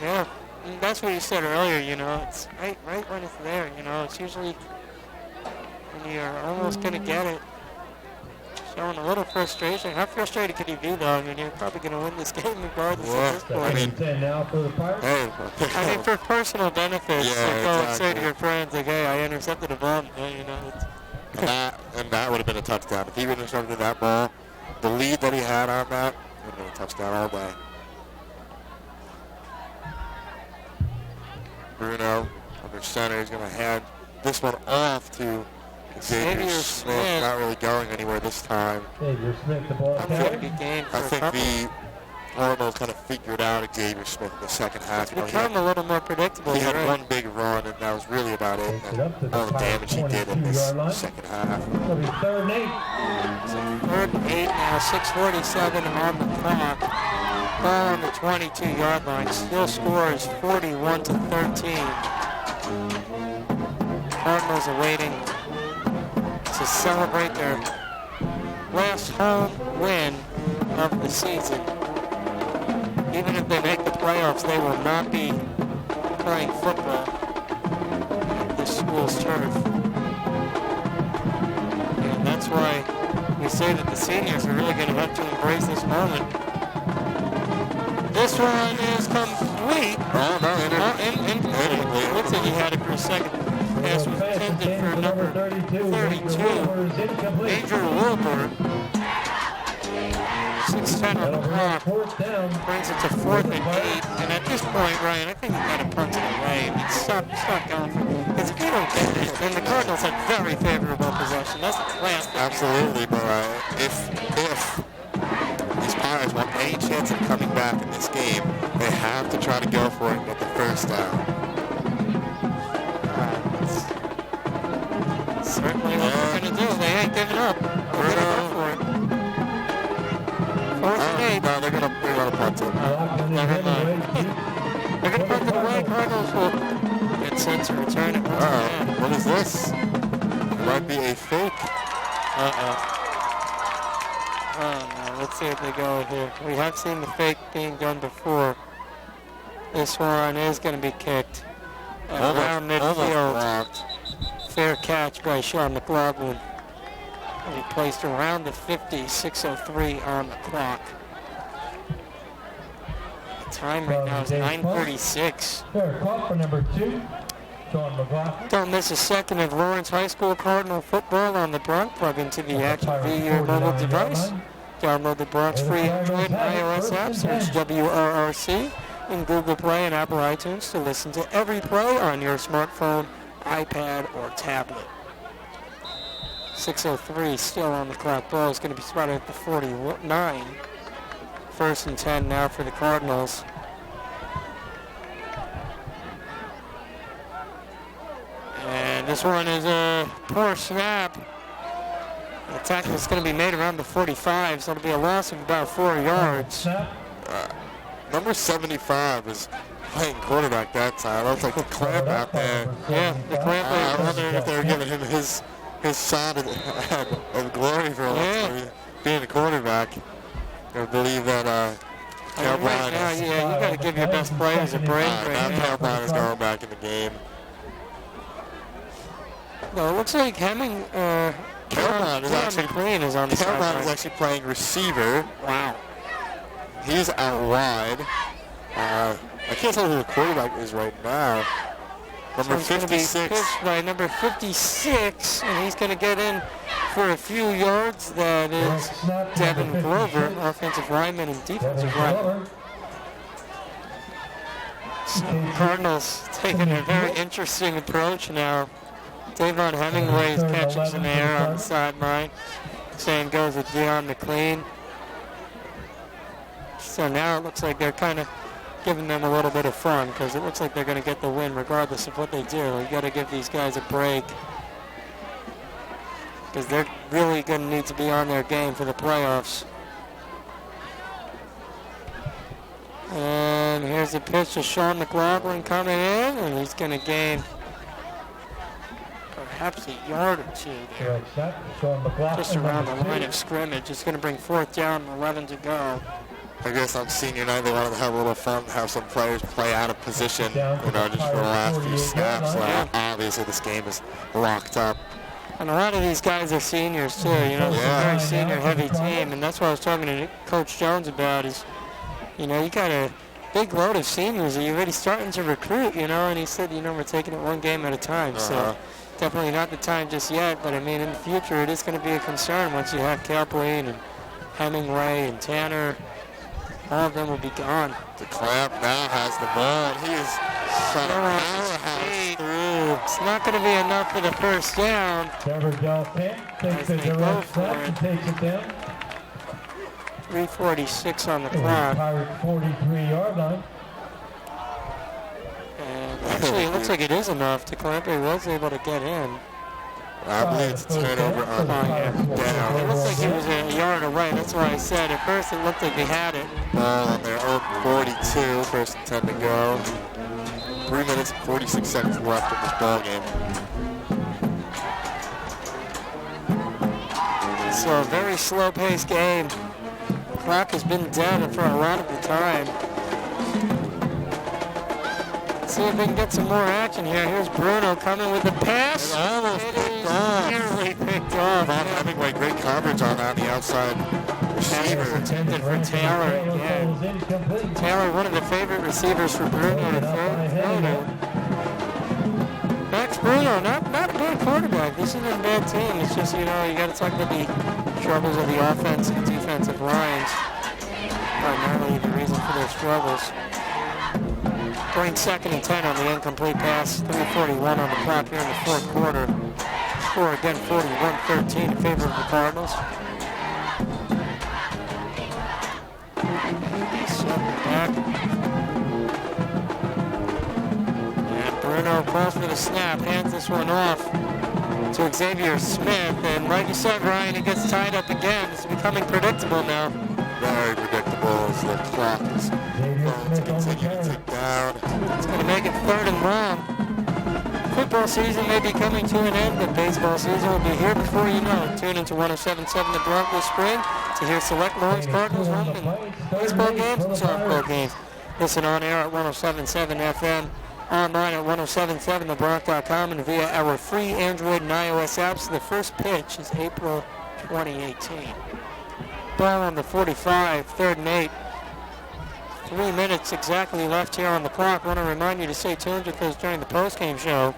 Yeah, and that's what you said earlier, you know, it's right when it's there, you know, it's usually when you're almost going to get it. Showing a little frustration. How frustrated could he be, though? I mean, you're probably going to win this game regardless at this point. I mean, For personal benefits, Yeah, like, go and say exactly. to your friends, like, hey, I intercepted a bomb, you know. and that would have been a touchdown. If he would have intercepted that ball, the lead that he had on that would have been a touchdown all day. Bruno, under center, is going to hand this one off to Xavier Smith. Not really going anywhere this time. Xavier Smith, the ball I carried. think the Cardinals kind of figured out Xavier Smith in the second half. You know, Become a little more predictable. he had right? one big run, and that was really about it. Takes it up to And the all the damage he did in this 22-yard line. second half. It'll be 3rd and 8. So 3rd and 8 now, 6:47 on the clock. Ball on the 22-yard line. Still scores 41-13. Cardinals are waiting to celebrate their last home win of the season. Even if they make the playoffs, they will not be playing football at this school's turf. And that's why we say that the seniors are really going to have to embrace this moment. This one is complete. Oh, no, Incomplete. Looks like he had it for a second. Pass was intended for number 32. Major Wilbur. 6:10 on the clock. Brings it to 4th and 8. And at this point, Ryan, I think you got to punt it away. I mean, stop going for it. Because if you don't get it, then the Cardinals have very favorable possession. That's the last thing. Absolutely, but if these Pirates want any chance of coming back in this game, they have to try to go for it and get the first down. Certainly what they're going to do. They ain't giving up. They're going to go for it. 4th and 8. No, they're gonna punt it. Never mind. They're going to punt it away. Cardinals will get set to return it once again. What is this? It might be a fake. Uh-oh. Oh, no. Let's see if they go here. We have seen the fake being done before. This one is going to be kicked around midfield. Fair catch by Sean McLaughlin. He placed around the 50, 6:03 on the clock. The time right now is 9:36. Fair call for number 2, Sean McLaughlin. Don't miss a second of Lawrence High School Cardinal football on the Bronx. Plug into the Action via your mobile device. Download the Bronx free Android and iOS app. Search WRRC in Google Play and Apple iTunes to listen to every play on your smartphone, iPad, or tablet. 6:03 still on the clock. Ball is going to be spotted at the 49. 1st and 10 now for the Cardinals. And this one is a poor snap. The tackle is going to be made around the 45, so it'll be a loss of about 4 yards. Number 75 is playing quarterback that time. It looks like the clamp out there. Yeah, the clamp. I wonder if they're giving him his shot of glory for being a quarterback. I believe that Right now, you got to give your best players a break now Carolina is going back in the game. No, it looks like Hemming, Carolina is actually playing receiver. Wow. He's out wide. I can't tell who the quarterback is right now. Number 56. Pitched by number 56, and he's going to get in for a few yards. That is Devin Glover, offensive lineman and defensive lineman. So Cardinals taking a very interesting approach now. Davon Hemingway is catching some air on the sideline. Same goes with Deion McLean. So now it looks like they're kind of giving them a little bit of fun because it looks like they're going to get the win regardless of what they do. You got to give these guys a break because they're really going to need to be on their game for the playoffs. And here's the pitch to Sean McLaughlin coming in, and he's going to gain perhaps a yard or two there. Sean McLaughlin, just around the line of scrimmage. It's going to bring 4th down and 11 to go. I guess on senior night they wanted to have a little fun, have some players play out of position, just for the last few snaps. So obviously this game is locked up. And a lot of these guys are seniors too, it's a very senior-heavy team, and that's what I was talking to Coach Jones about is, you got a big load of seniors that you're already starting to recruit, and he said, we're taking it one game at a time, so definitely not the time just yet, but I mean, in the future, it is going to be a concern once you have Calpleen and Hemingway and Tanner. All of them will be gone. The Clamp now has the ball. He is trying to powerhouse through. It's not going to be enough for the first down. Coverdell takes the direct snap and takes it down. 3:46 on the clock. Pirate 43-yard line. And actually, it looks like it is enough. DeClampe was able to get in. I believe it's a turnover on down. It looks like he was a yard away. That's why I said at first it looked like they had it. Ball on their own 42. First and 10 to go. 3 minutes and 46 seconds left in this ball game. So a very slow-paced game. Clock has been dead for a lot of the time. Let's see if we can get some more action here. Here's Bruno coming with the pass. Almost picked off. Nearly picked off. Hemingway, great coverage on that, the outside receiver. Intended for Taylor again. Taylor, one of the favorite receivers for Bruno to throw to. Max Bruno, not a bad quarterback. This isn't a bad team. It's just, you got to talk about the struggles of the offense and defensive lines. Primarily the reason for their struggles. Going 2nd and 10 on the incomplete pass. 3:41 on the clock here in the fourth quarter. Score again 41-13 in favor of the Cardinals. Back. And Bruno calls for the snap. Hands this one off to Xavier Smith. And like you said, Ryan, it gets tied up again. It's becoming predictable now. Very predictable as the clock is going to continue to tick down. It's going to make it 3rd and long. Football season may be coming to an end, but baseball season will be here before you know it. Tune into 107.7 The Bronco Spring to hear select Lawrence Cardinals home and baseball games and softball games. Listen on air at 107.7 FM, online at 107.7thebronc.com, and via our free Android and iOS apps. The first pitch is April 2018. Ball on the 45, 3rd and 8. 3 minutes exactly left here on the clock. I want to remind you to stay tuned with us during the postgame show,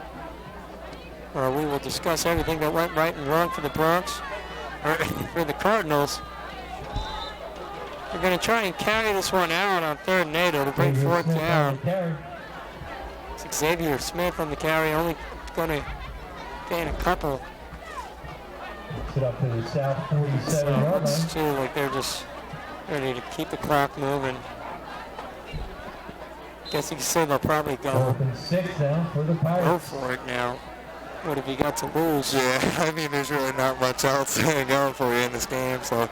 where we will discuss everything that went right and wrong for the Bronx, or for the Cardinals. We're going to try and carry this one out on 3rd and 8 to bring 4th down. It's Xavier Smith on the carry, only going to gain a couple. It up to the south 47-yard so line. it's too like they're just ready to keep the clock moving. Guess you can say they'll probably go 6 now for the Pirates. Go for it now. What have you got to lose? Yeah, I mean, there's really not much else going for you in this game, so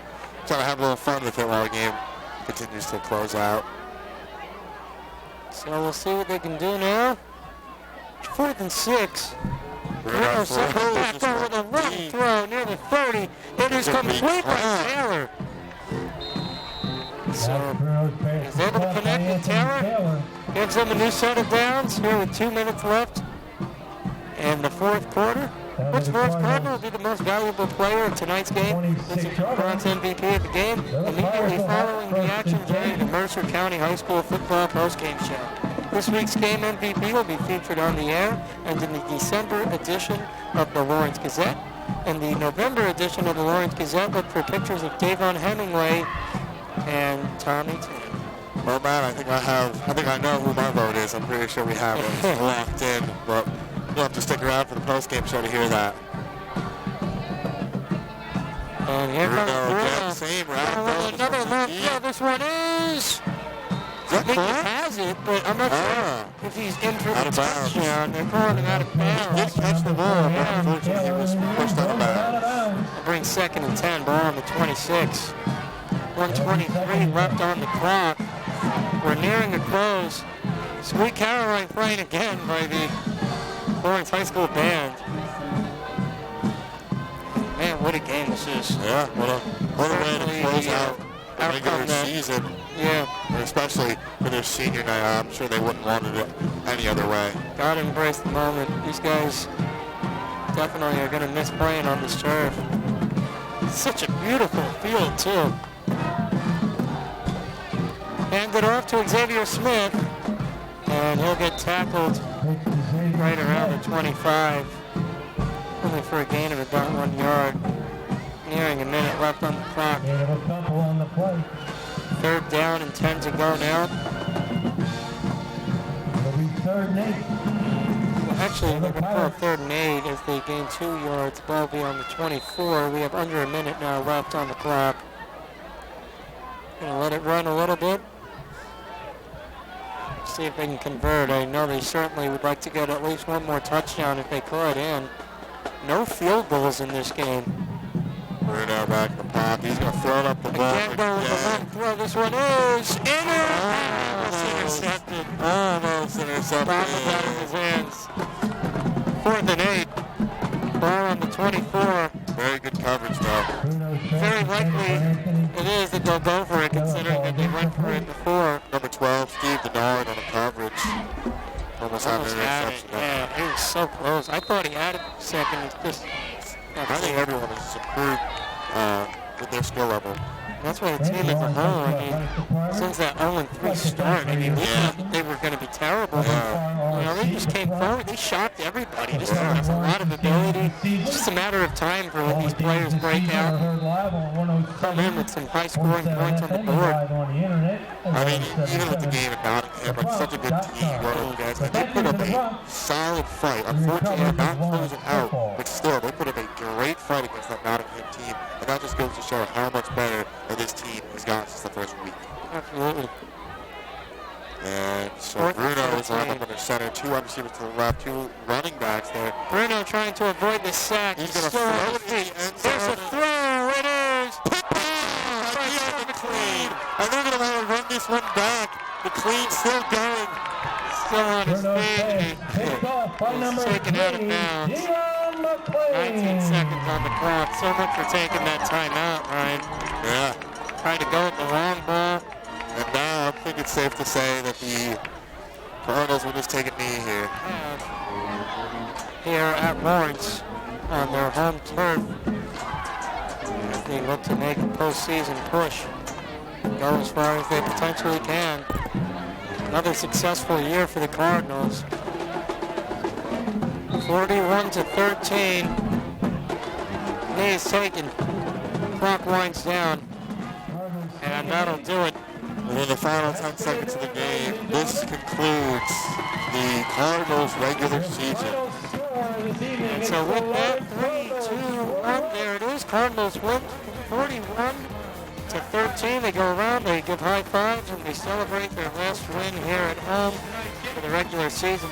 trying to have a little fun with it while the game continues to close out. So we'll see what they can do now. 4th and 6. Bruno Back over the right throw near the 30. It is complete by Taylor. So he's able to connect with Taylor. Gives them a new set of downs here with 2 minutes left in the fourth quarter. Which North Cardinal will be the most valuable player in tonight's game? This is Bronx MVP of the game. Immediately following the action during the Mercer County High School football postgame show. This week's game MVP will be featured on the air and in the December edition of the Lawrence Gazette. And the November edition of the Lawrence Gazette, look for pictures of Davon Hemingway and Tommy Tim. Well, man, I think I know who my vote is. I'm pretty sure we have it locked in, but you'll have to stick around for the post-game show to hear that. And here comes Bruno. Same round. Another long throw. This one is... I think he has it, but I'm not sure if he's in for the touchdown. They're calling him out of bounds. He did catch the ball, but unfortunately he was pushed out of bounds. It brings 2nd and 10, ball on the 26. 1:23 left on the clock. We're nearing a close. Sweet Caroline playing again by the Lawrence High School band. Man, what a game this is. Yeah, what a way to close out the regular season. Yeah. Especially for their senior night. I'm sure they wouldn't want it any other way. Gotta embrace the moment. These guys definitely are gonna miss playing on this turf. Such a beautiful field too. Hand it off to Xavier Smith, and he'll get tackled right around the 25, only for a gain of about 1 yard. Nearing a minute left on the clock. They have a couple on the play. 3rd down and 10 to go now. It'll be 3rd and 8. Well, actually, they're going to call 3rd and 8 if they gain 2 yards. The ball will be on the 24. We have under a minute now left on the clock. Going to let it run a little bit. See if they can convert. I know they certainly would like to get at least one more touchdown if they could. And no field goals in this game. Bruno back in the pocket. He's going to throw it up the ball. Again, going with the long throw. This one is intercepted. Almost intercepted. Ball was out of his hands. 4th and 8. Ball on the 24. Very good coverage, though. Very likely it is that they'll go for it, considering that they went for it before. Number 12, Steve Denard on the coverage. Almost had an interception. Yeah, he was so close. I thought he had it second. It's just, I think everyone has improved with their skill level. that's why the team as a whole, I mean, since that 0-3 start, I mean, we thought they were going to be terrible. You know, they just came forward. They shocked everybody. Just has a lot of ability. It's just a matter of time for when these players break out and come in with some high-scoring points on the board. I mean, even with the game at Nottingham, like such a good team, one of those guys, and they put up a solid fight. Unfortunately, they're not closing out, but still, they put up a great fight against that Nottingham team, and that just goes to show how much better that this team has gotten since the first week. Absolutely. And so Bruno is on under center, 2 wide receivers to the left, 2 running backs there. Bruno trying to avoid the sack. He's going to throw it in the end zone. There's a throw. It is. McLean. And they're going to want to run this one back. McLean's still going. Still on his feet. He's taken out of bounds. 19 seconds on the clock. So much for taking that timeout, Ryan. Yeah. Trying to go with the long ball. And now I think it's safe to say that the Cardinals will just take a knee here. Here at Lawrence on their home turf. As they look to make a postseason push. Go as far as they potentially can. Another successful year for the Cardinals. 41-13. Knee is taken. Clock winds down. And that'll do it. And in the final 10 seconds of the game, this concludes the Cardinals' regular season. And so with that 3-2-1, there it is. Cardinals win 41-13. They go around, they give high fives, and they celebrate their last win here at home for the regular season.